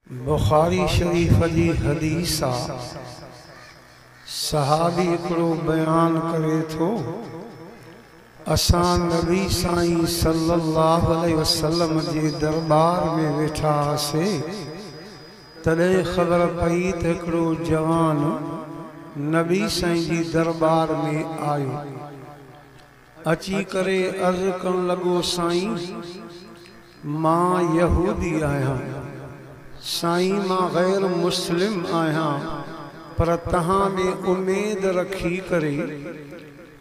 बुखारी शरीफ जी हदीस आ सहाबी हिकिड़ो बयान करे थो असां नबी साईं सल्लल्लाहु अलैहि वसल्लम जे दरबार में वेठा हुआसीं तॾहिं ख़बर पई त हिकिड़ो जवान नबी साईं जी दरबार में आयो अची करे अर्ज़ करण लॻो साईं मां यहूदी आहियां साईं मां गैर मुस्लिम आहियां पर तहां में उम्मीद रखी करे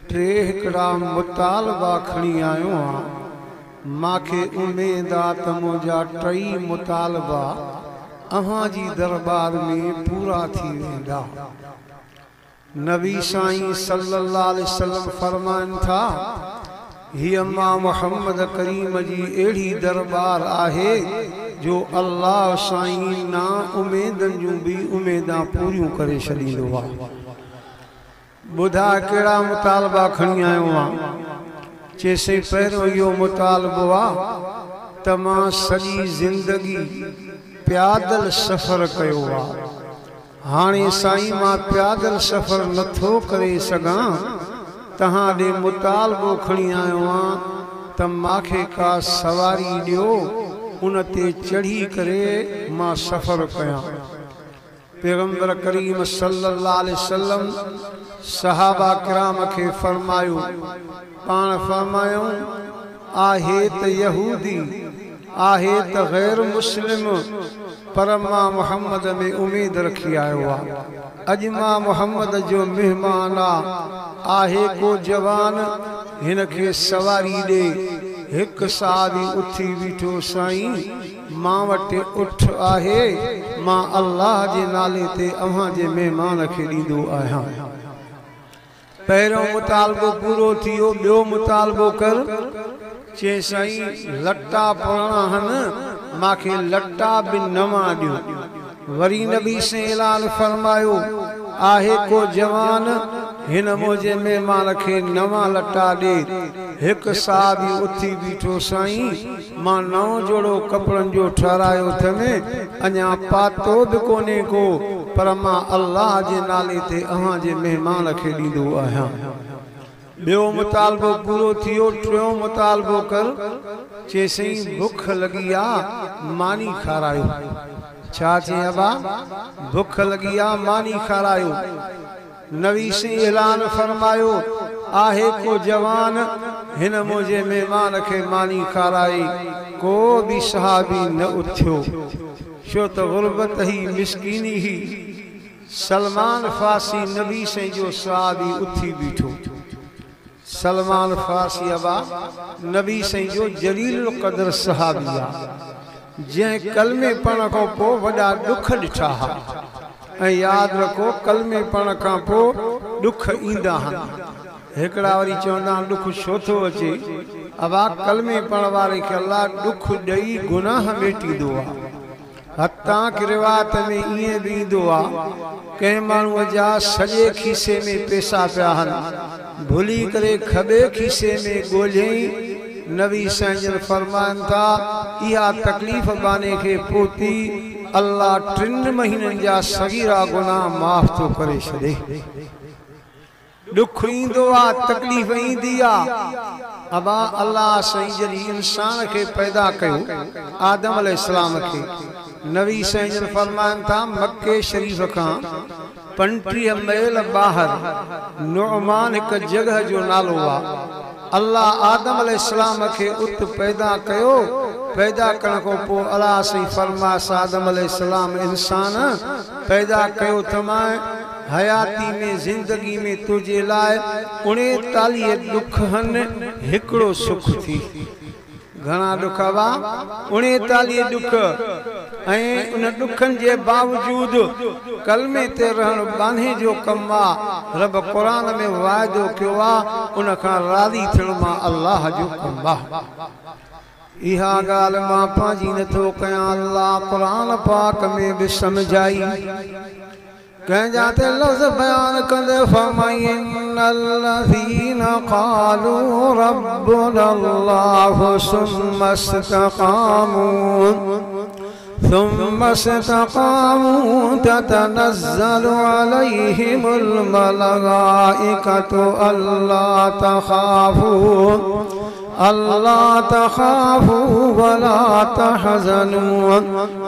टे हिकिड़ा मुतालबा खणी आयो आहियां मांखे उम्मीद आहे त मुंहिंजा टई मुतालबा अव्हां जी दरबार में पूरा थी वेंदा। नबी साईं सल्लल्लाहु अलैहि वसल्लम फरमाइनि था हीअ मां मुहम्मद करीम जी अहिड़ी दरबार आहे जो अल्लाह साईं ना उम्मीदनि जूं बि उम्मीदां पूरियूं करे छॾींदो आहे। ॿुधा कहिड़ा मुतालबा खणी आयो आहियां चएसि पहिरियों इहो मुतालबो आहे त मां सॼी ज़िंदगी प्यादल सफ़र कयो आहे हाणे साईं मां प्यादल सफ़र नथो करे सघां तहां ॾे मुतालबो खणी आयो आहियां त मांखे का सवारी ॾियो उन ते चढ़ी करे मां सफ़र कयां। पैगंबर करीम सल्लल्लाहु अलैहि वसल्लम सहाबा किराम खे फरमायो पाण फरमायूं आहे त यहूदी आहे त गैर मुस्लिम पर मां मुहम्मद में उम्मीद रखी आयो आहे। अॼु मां मुहम्मद जो मेहमान आहे को जवान हिन खे सवारी ॾे हिकु साहबी उथी बीठो साईं मां वटि उठ आहे मां अल्लाह जे नाले ते अव्हां जे महिमान खे ॾींदो आहियां। पहिरियों मुतालबो पूरो थियो ॿियो मुतालबो कर चए साईं लटा पुराणा आहिनि मांखे लटा बि नवां ॾियो। वरी नबी से ऐलान फरमायो आहे को जवान हिन मुंहिंजे महिमान खे नवां लटा ॾे हिकु साहबी उथी बीठो साईं मां नओं जोड़ो कपिड़नि जो ठहिरायो अथमि अञा पातो बि कोन्हे को पर मां अल्लाह जे नाले ते अव्हां जे महिमान खे ॾींदो आहियां। ॿियो मुतालबो पूरो थियो टियों मुतालबो कर चएसि बुख लॻी आहे मानी खारायो। छा चई अबा बुख लॻी आहे मानी खारायो। नबी से ऐलान फरमायो आहे को जवान हिन मुंहिंजे महिमान खे मानी खाराई को बि सहाबी न उथियो छो त गुरबत ही मिसकीनी ही। सलमान फारसी नबी से जो सहाबी उथी बीठो। सलमान फारसी अबा नबी से जो जलील क़दर सहाबी आहे जंहिं कलमे पढ़ण खां पोइ वॾा ॾुख ॾिठा हुआ ऐं यादि रखो कलमे पढ़ण खां पोइ ॾुख ईंदा आहिनि। हिकिड़ा वरी चवंदा आहिनि ॾुख छो थो अचे अबा कलमे पढ़ण वारे खे अल्लाह ॾुख ॾेई गुनाह मेटींदो आहे। हतां की रिवायत में ईअं बि ईंदो आहे कंहिं माण्हूअ जा सॼे खीसे में पैसा पिया आहिनि भुली करे खॿे खीसे में ॻोल्हियईं। नबी साईं फरमाइनि था इहा तकलीफ़ बाने खे पोती अल्लाह 3 महीननि जा सगीरा गुनाह माफ़ थो करे छॾे। ॾुख ईंदो आहे तकलीफ़ ईंदी आहे अबा अल्लाह साईं जॾहिं इंसान खे पैदा कयो आदम अलैहिस्सलाम खे नबी साईं फरमाइनि था मक्के शरीफ़ खां 35 मील ॿाहिरि नुअमान हिकु जॻह जो नालो आहे। अल्लाह आदम अलैहिस्सलाम खे उत पैदा कयो पैदा करण खां पोइ अल्लाह साईं फरमाइसि आदम अलैहिस्सलाम इंसान पैदा कयो त मां हयाती में ज़िंदगी में तुंहिंजे लाइ 39 ॾुख आहिनि हिकिड़ो सुख थी। घणा ॾुख हुआ 39 ॾुख ऐं उन ॾुखनि जे बावजूदु कलमे ते रहण बाने जो कमु आहे। रब क़ुरान में वाइदो कयो आहे उन खां राज़ी थियण मां अल्लाह जो कमु आहे। इहा ॻाल्हि मां पंहिंजी नथो कयां अल्लाह क़ुरान पाक में बि सम्झाई कंहिंजा ते लफ़्ज़ बयान कंदे फरमाइन्नल्लज़ीना क़ालू रब्बुनल्लाहु सुम्मा इस्तक़ामू ثم استقاموا تتنزل عليهم الملائكة ألا تخافوا ولا تحزنوا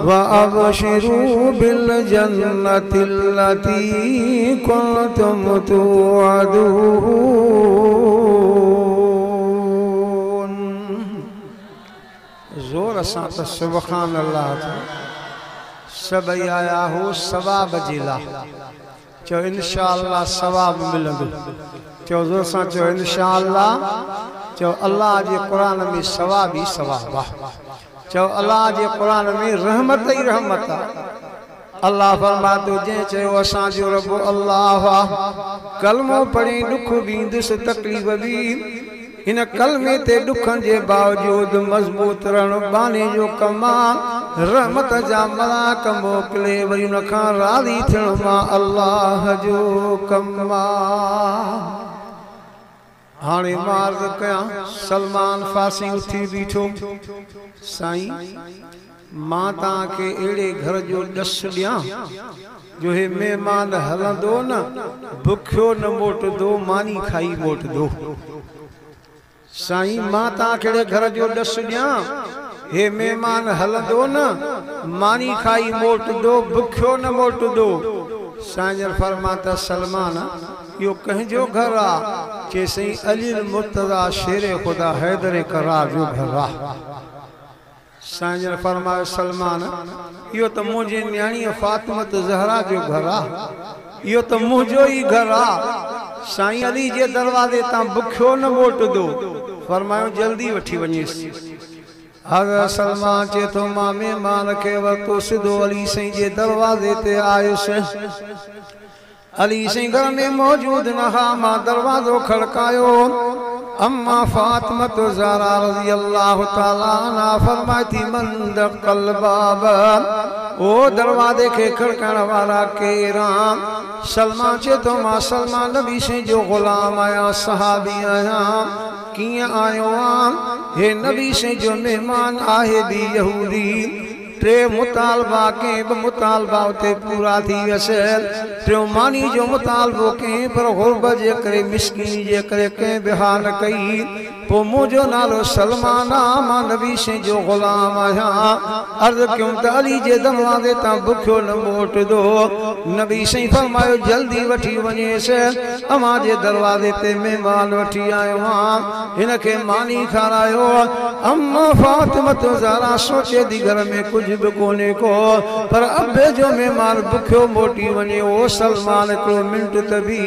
وأبشروا بالجنة التي كنتم توعدون. زور سات سبحان اللہ سبئی آیا ہو ثواب جیلا چو انشاءاللہ ثواب ملندو چو زور سات چو انشاءاللہ چو اللہ جے قرآن میں ثواب ہی ثواب چو اللہ جے قرآن میں رحمت ہی رحمت اللہ فرماتو جے چو اساں جو رب اللہ کلمو پڑھیں دکھ بیندس تکلیف بھی ان کلمے تے دکھن جے باوجود مضبوط رہن بانے جو کما رحمت جا ملاک موکلے وری ان کھان راضی تھن ماں اللہ جو کما. हाणे मार्ग कयां सलमान फासी उथी बीठो साईं मां तव्हांखे अहिड़े घर जो ॾस ॾियां जो हे महिमान हलंदो न बुखियो न मोटंदो मानी खाई मोटंदो. साईं मां तव्हांखे अहिड़े घर जो ॾस ॾियां हे महिमान हलंदो न मानी खाई मोटंदो बुखियो न मोटंदो. साईं फरमाता सलमान यो कंहिंजो घर आ के सही अली मुर्तज़ा शेर खुदा हैदर करार जो घर आ. साईं फरमायो सलमान यो तो मुझे न्याणी फातिमत ज़हरा जो घर आ यो तो मुझो ही घर आ. साईं अली जे दरवाजे ता बुखियो न मोटंदो फरमायो जल्दी वठी वञेस. हज़रत सलमान चे तो मां महिमान खे वरितो सिधो अली साईं जे दरवाजे ते आयुसि. अली साईं घर में मौजूद न हा मां दरवाज़ो खड़कायो. अम्मा फातिमत ज़हरा रज़ी अल्लाह ताला अन्हा फरमाती मन दक़ल बाब ओ दरवाजे खे खड़काइण वारा केरु आहिनि. सलमान चे तो मां सलमान नबी साईं जो ग़ुलाम आहियां सहाबी आहियां. कीअं आयो आहियां हे नबी साईं जो महिमान आहे बि यहूदी. टे मुतालबा के मुतालबा उते पूरा थी वैसे टियों मानी जो मुतालबो के पर गुरबत जे करे मिस्कीनी जे करे के बिहा न कई. पो मुझो नालो सलमान आ मां नबी साईं जो ग़ुलाम आहियां. अर्ज़ कयूं त अली जे दरवाज़े तां बुखियो न मोटंदो. नबी साईं फरमायो जल्दी वठी वञेसि अमां जे दरवाज़े ते महिमान वठी आयो आहियां हिन खे मानी खारायो. अम्मा फातिमत ज़हरा सोचे थी घर में कुछ भी कोने को पर अब्बे जो मेहमान बुखियो मोटी वने ओ सलमान को मिनट तभी.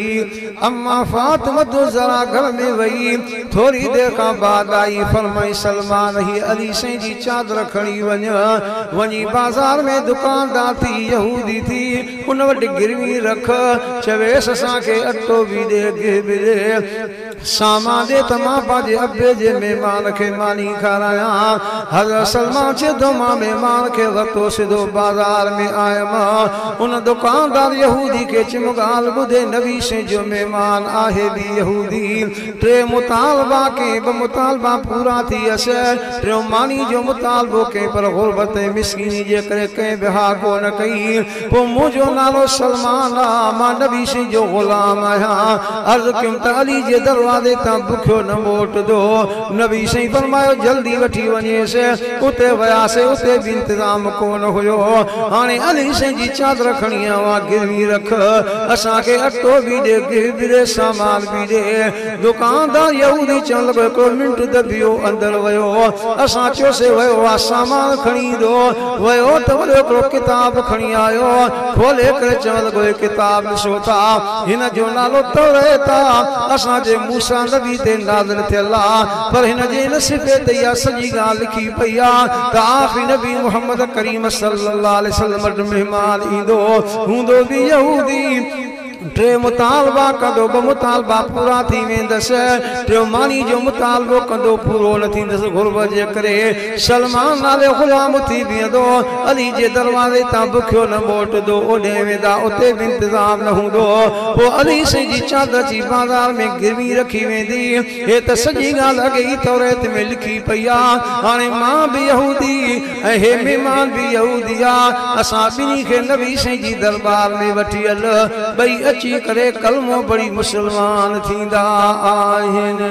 अम्मा फातिमा ज़रा घर में वही थोड़ी देर का बाद आई फरमाई सलमान ही अली साईं जी चादर खणी वनी बाजार में दुकानदार थी यहूदी थी उन वटि गिरवी रख चवेस असांखे अटो भी दे गिह भी दे सामान दे तमा पाजे अब्बे जे मेहमान खे मानी खाराया. हज़रत सलमान चे तो मां मेहमान के वतो सिधो बाजार में आयमा. उन दुकानदार यहूदी के चिमगाल बुधे नबी से जो मेहमान आहे भी यहूदी. टे मुतालबा के मुतालबा पूरा थी असे टे मानी जो मुतालबो के पर गुरबत मिस्कीनी जे करे के बिहा को न कई. पो मुझो नालो सलमान आ मां नबी से जो गुलाम आया. अर्ज़ कयूं त अली जे दरवाजे ता बुखियो न मोटंदो. नबी साईं फरमायो जल्दी वठी वञेसि. उते वयासे उते भी इंतजाम कोन हुयो. हाणे अली साईं जी चादर खणी आवा गिरवी रख असांखे अटो भी दे गिह भी दे सामान भी दे. दुकानदार यहूदी चवण लॻो हिकिड़ो मिंट दबियो अंदर वयो. असां चयोसीं वयो आहे सामान खणी ईंदो वयो त वॾो हिकिड़ो किताब खणी आयो खोले करे चवण लॻो हे किताब ॾिसो था हिन जो नालो तौरात आहे असांजे मूसा नबी ते नाज़िल थियल आहे पर हिन जे नसीबे ते इहा सॼी ॻाल्हि लिखी पई आहे त आख़िरी नबी मोहम्मद करीम सल्लल्लाहु अलैहि वसल्लम मेहमान ईंदो हूंदो बि यहूदी टे मुतालबा कंदो ब मुतालबा पूरा थी वेंदसि टियों मानी जो मुतालबो कंदो पूरो न थींदसि गुरबत जे करे सलमान नाले गुलाम थी बीहंदो अली जे दरवाज़े तां बुखियो न मोटंदो ओॾे वेंदा उते बि इंतज़ाम न हूंदो पोइ अली साईं जी चादर जी बाज़ार में गिरवी रखी वेंदी हे त सॼी ॻाल्हि अॻे ई तौरेत में लिखी पई आहे हाणे मां बि यहूदी ऐं हे महिमान बि यहूदी आहे असां ॿिन्ही खे नबी साईं जी दरबार में वठी हल ॿई अची करे कलमो पढ़ी मुसलमान थींदा आहिनि।